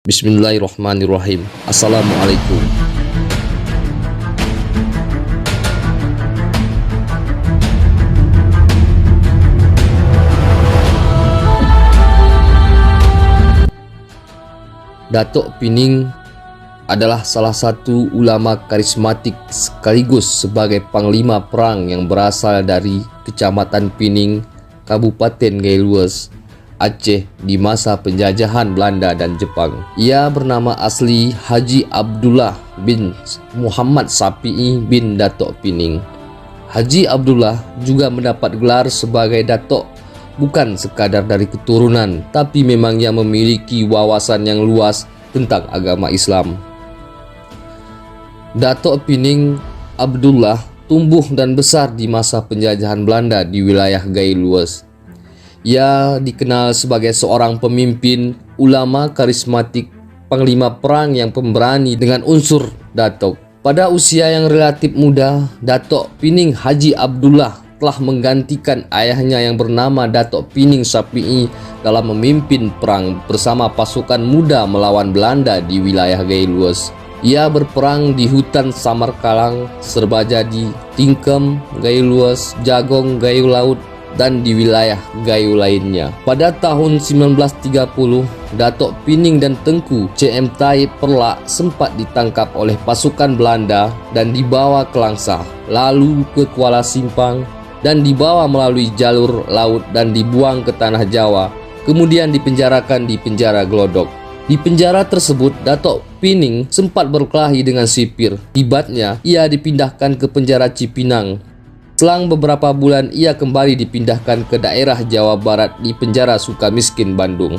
Bismillahirrahmanirrahim. Assalamualaikum. Datuk Pining adalah salah satu ulama karismatik sekaligus sebagai panglima perang yang berasal dari Kecamatan Pining, Kabupaten Gaylues, Aceh di masa penjajahan Belanda dan Jepang. Ia bernama asli Haji Abdullah bin Muhammad Sapi'i bin Datuk Pining. Haji Abdullah juga mendapat gelar sebagai Datuk bukan sekadar dari keturunan, tapi memang ia memiliki wawasan yang luas tentang agama Islam. Datuk Pining Abdullah tumbuh dan besar di masa penjajahan Belanda di wilayah Gaylues. Ia dikenal sebagai seorang pemimpin, ulama karismatik, panglima perang yang pemberani dengan unsur datuk. Pada usia yang relatif muda, Datuk Pining Haji Abdullah telah menggantikan ayahnya yang bernama Datuk Pining Sapi'i dalam memimpin perang bersama pasukan muda melawan Belanda di wilayah Gaylues. Ia berperang di hutan Samarkalang, Serbajadi, Tingkem, Gaylues, Jagong, Gayo Laut, dan di wilayah Gayo lainnya. Pada tahun 1930, Datuk Pining dan Tengku C.M. Tai Perlak sempat ditangkap oleh pasukan Belanda dan dibawa ke Langsa, lalu ke Kuala Simpang, dan dibawa melalui jalur laut dan dibuang ke Tanah Jawa, kemudian dipenjarakan di penjara Glodok. Di penjara tersebut, Datuk Pining sempat berkelahi dengan sipir. Akibatnya, ia dipindahkan ke penjara Cipinang. Selang beberapa bulan, ia kembali dipindahkan ke daerah Jawa Barat di penjara Sukamiskin, Bandung.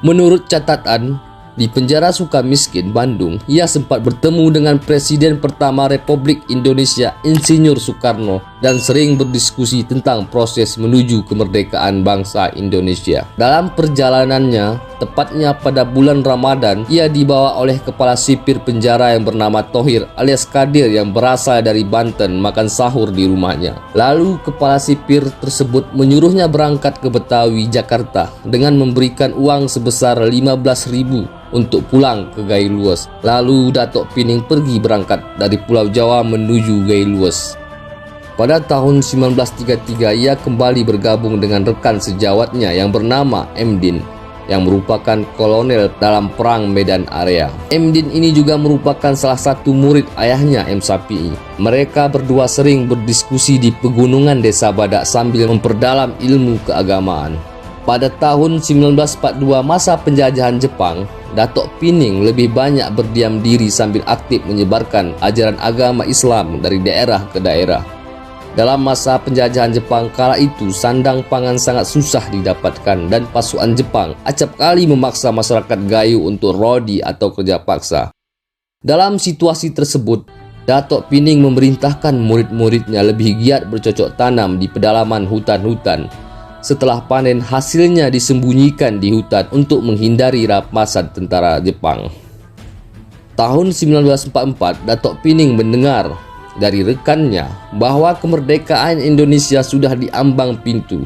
Menurut catatan, di penjara Sukamiskin, Bandung, ia sempat bertemu dengan Presiden pertama Republik Indonesia, Insinyur Soekarno, dan sering berdiskusi tentang proses menuju kemerdekaan bangsa Indonesia. Dalam perjalanannya, tepatnya pada bulan Ramadan, ia dibawa oleh kepala sipir penjara yang bernama Thohir alias Kadir yang berasal dari Banten makan sahur di rumahnya. Lalu kepala sipir tersebut menyuruhnya berangkat ke Betawi, Jakarta dengan memberikan uang sebesar 15.000 untuk pulang ke Gaylues. Lalu Datuk Pining pergi berangkat dari Pulau Jawa menuju Gaylues. Pada tahun 1933, ia kembali bergabung dengan rekan sejawatnya yang bernama Mdin, yang merupakan kolonel dalam perang Medan Area. Mdin ini juga merupakan salah satu murid ayahnya M. Sapi'i. Mereka berdua sering berdiskusi di pegunungan Desa Badak sambil memperdalam ilmu keagamaan. Pada tahun 1942, masa penjajahan Jepang, Datuk Pining lebih banyak berdiam diri sambil aktif menyebarkan ajaran agama Islam dari daerah ke daerah. Dalam masa penjajahan Jepang kala itu, sandang pangan sangat susah didapatkan dan pasukan Jepang acap kali memaksa masyarakat Gayo untuk rodi atau kerja paksa. Dalam situasi tersebut, Datuk Pining memerintahkan murid-muridnya lebih giat bercocok tanam di pedalaman hutan-hutan. Setelah panen, hasilnya disembunyikan di hutan untuk menghindari rampasan tentara Jepang. Tahun 1944, Datuk Pining mendengar dari rekannya bahwa kemerdekaan Indonesia sudah diambang pintu.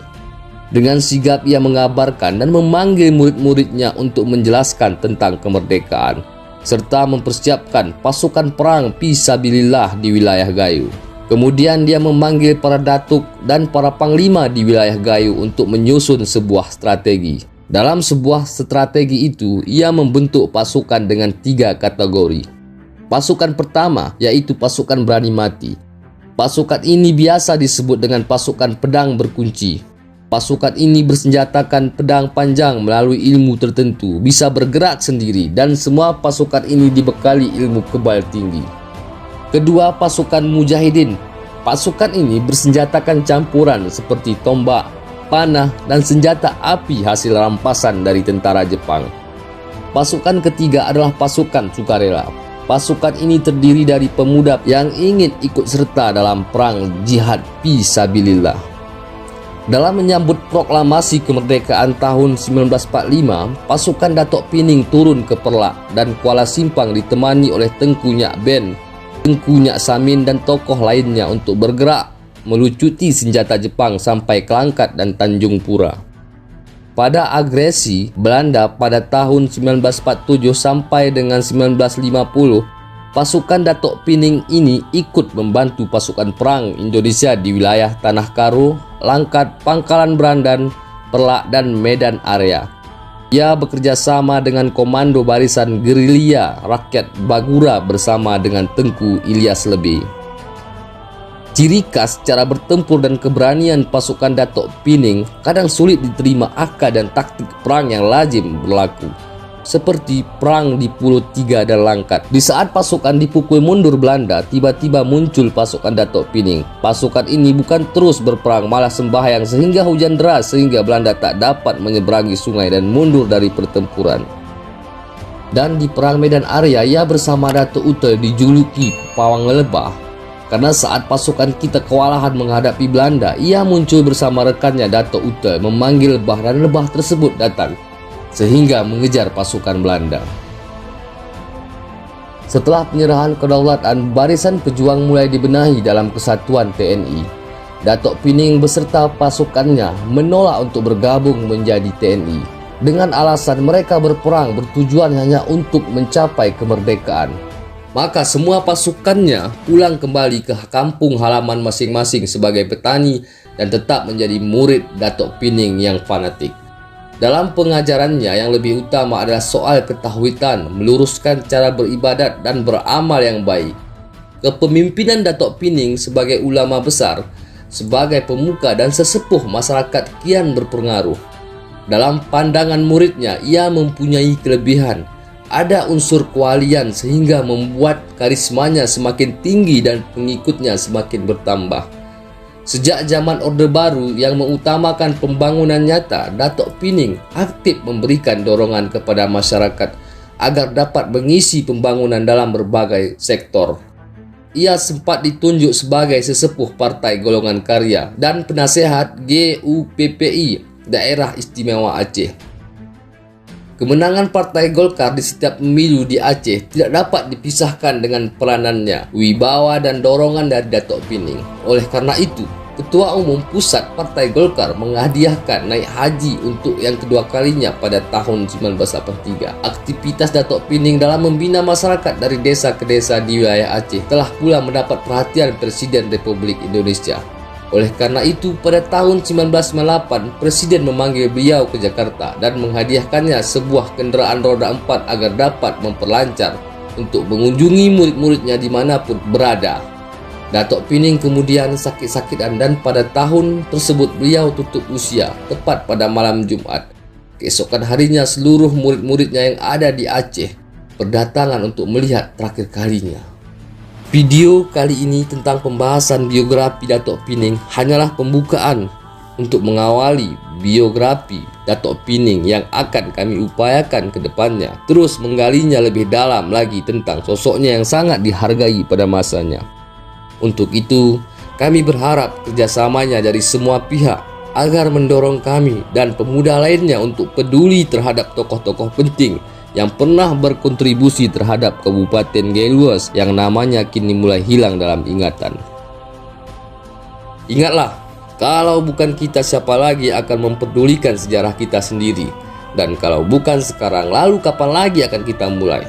Dengan sigap ia mengabarkan dan memanggil murid-muridnya untuk menjelaskan tentang kemerdekaan serta mempersiapkan pasukan perang fisabilillah di wilayah Gayo. Kemudian dia memanggil para datuk dan para panglima di wilayah Gayo untuk menyusun sebuah strategi. Dalam sebuah strategi itu, ia membentuk pasukan dengan 3 kategori. Pasukan pertama yaitu pasukan berani mati. Pasukan ini biasa disebut dengan pasukan pedang berkunci. Pasukan ini bersenjatakan pedang panjang melalui ilmu tertentu, bisa bergerak sendiri, dan semua pasukan ini dibekali ilmu kebal tinggi. Kedua, pasukan mujahidin. Pasukan ini bersenjatakan campuran seperti tombak, panah, dan senjata api hasil rampasan dari tentara Jepang. Pasukan ketiga adalah pasukan sukarela. Pasukan ini terdiri dari pemuda yang ingin ikut serta dalam perang jihad fisabilillah. Dalam menyambut proklamasi kemerdekaan tahun 1945, pasukan Datuk Pining turun ke Perlak dan Kuala Simpang ditemani oleh Tengku Nyak Ben, Tengku Nyak Samin, dan tokoh lainnya untuk bergerak melucuti senjata Jepang sampai Kelangkat dan Tanjung Pura. pada agresi Belanda pada tahun 1947 sampai dengan 1950, pasukan Datuk Pining ini ikut membantu pasukan perang Indonesia di wilayah Tanah Karo, Langkat, Pangkalan Berandan, Perlak, dan Medan Area. Ia bekerja sama dengan Komando Barisan Gerilya Rakyat Bagura bersama dengan Tengku Ilyas Lebih. Ciri khas cara bertempur dan keberanian pasukan Datuk Pining kadang sulit diterima akal dan taktik perang yang lazim berlaku, seperti perang di Pulau Tiga dan Langkat. Di saat pasukan dipukul mundur Belanda, tiba-tiba muncul pasukan Datuk Pining. Pasukan ini bukan terus berperang, malah sembahyang sehingga hujan deras sehingga Belanda tak dapat menyeberangi sungai dan mundur dari pertempuran. Dan di perang Medan Area, ia bersama Datuk Ute dijuluki Pawang Lebah. Karena saat pasukan kita kewalahan menghadapi Belanda, ia muncul bersama rekannya Datuk Ute memanggil lebah dan lebah tersebut datang, sehingga mengejar pasukan Belanda. Setelah penyerahan kedaulatan, barisan pejuang mulai dibenahi dalam kesatuan TNI. Datuk Pining beserta pasukannya menolak untuk bergabung menjadi TNI dengan alasan mereka berperang bertujuan hanya untuk mencapai kemerdekaan. Maka semua pasukannya pulang kembali ke kampung halaman masing-masing sebagai petani dan tetap menjadi murid Datuk Pining yang fanatik. Dalam pengajarannya yang lebih utama adalah soal ketauhidan, meluruskan cara beribadat dan beramal yang baik. Kepemimpinan Datuk Pining sebagai ulama besar, sebagai pemuka dan sesepuh masyarakat kian berpengaruh. Dalam pandangan muridnya, ia mempunyai kelebihan. Ada unsur kewalian sehingga membuat karismanya semakin tinggi dan pengikutnya semakin bertambah. Sejak zaman Orde Baru yang mengutamakan pembangunan nyata, Datuk Pining aktif memberikan dorongan kepada masyarakat agar dapat mengisi pembangunan dalam berbagai sektor. Ia sempat ditunjuk sebagai sesepuh Partai Golongan Karya dan penasehat GUPPI Daerah Istimewa Aceh. Kemenangan Partai Golkar di setiap pemilu di Aceh tidak dapat dipisahkan dengan peranannya, wibawa dan dorongan dari Datuk Pining. Oleh karena itu, Ketua Umum Pusat Partai Golkar menghadiahkan naik haji untuk yang kedua kalinya pada tahun 1983. Aktivitas Datuk Pining dalam membina masyarakat dari desa ke desa di wilayah Aceh telah pula mendapat perhatian Presiden Republik Indonesia. Oleh karena itu, pada tahun 1998, Presiden memanggil beliau ke Jakarta dan menghadiahkannya sebuah kenderaan roda 4 agar dapat memperlancar untuk mengunjungi murid-muridnya dimanapun berada. Datuk Pining kemudian sakit-sakitan dan pada tahun tersebut beliau tutup usia tepat pada malam Jumat. Keesokan harinya seluruh murid-muridnya yang ada di Aceh berdatangan untuk melihat terakhir kalinya. Video kali ini tentang pembahasan biografi Datuk Pining hanyalah pembukaan untuk mengawali biografi Datuk Pining yang akan kami upayakan ke depannya, terus menggalinya lebih dalam lagi tentang sosoknya yang sangat dihargai pada masanya. Untuk itu, kami berharap kerjasamanya dari semua pihak agar mendorong kami dan pemuda lainnya untuk peduli terhadap tokoh-tokoh penting yang pernah berkontribusi terhadap Kabupaten Gayluas yang namanya kini mulai hilang dalam ingatan. Ingatlah, kalau bukan kita siapa lagi akan mempedulikan sejarah kita sendiri? Dan kalau bukan sekarang, lalu kapan lagi akan kita mulai?